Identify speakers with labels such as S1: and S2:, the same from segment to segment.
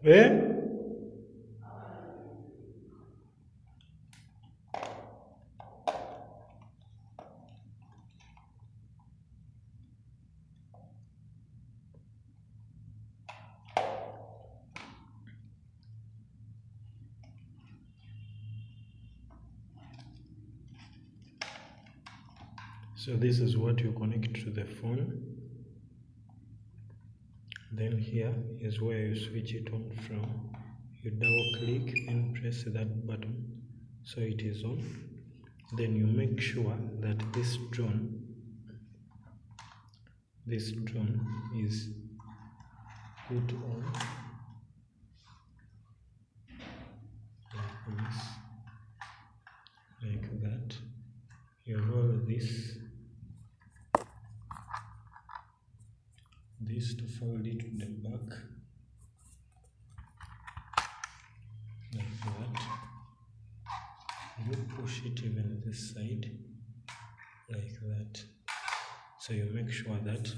S1: Eh? So this is what you connect to the phone. Then here is where you switch it on from. You double click and press that button so it is on. Then you make sure that this drone is put on like this, like that. You roll this to fold it to the back, like that. You push it even this side, like that. So you make sure that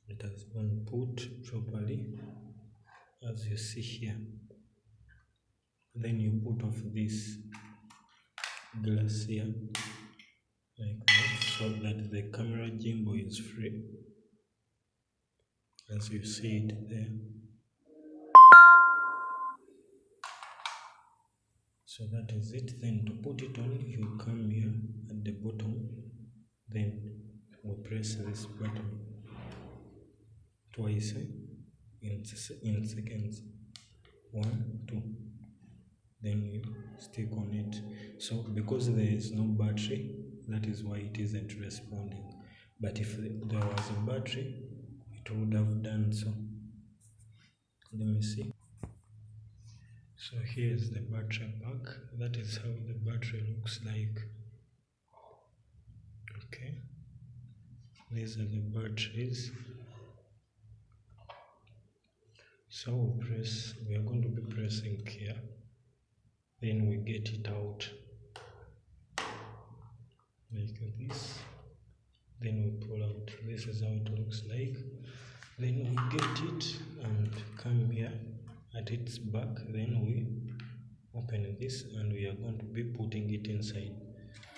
S1: it has been put properly, as you see here. Then you put off this glass here, like that, so that the camera gimbal is free, as you see it there. So that is it. Then to put it on, you come here at the bottom, then we press this button twice in seconds. 1, 2. Then you stick on it. So because there is no battery, that is why it isn't responding. But if there was a battery, it would have done so. Let me see. So here is the battery pack. That is how the battery looks like. Okay, these are the batteries. So we are going to be pressing here, then we get it out like this, then we pull out. This is how it looks like. Then we get it and come here at its back, then we open this and we are going to be putting it inside.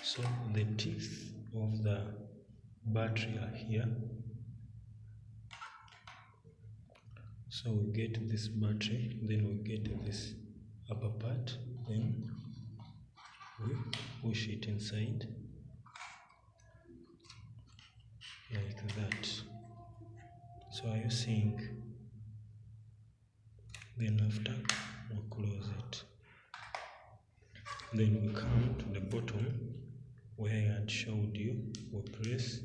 S1: So the teeth of the battery are here. So we get this battery, then we get this upper part, then we push it inside like that. So are you seeing? Then after we close it. Then we come to the bottom where I had showed you. We press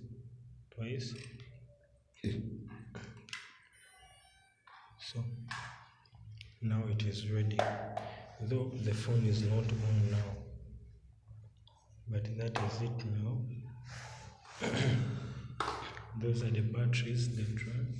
S1: twice. So now it is ready, though the phone is not on now, but that is it now. Those are the batteries, the drone.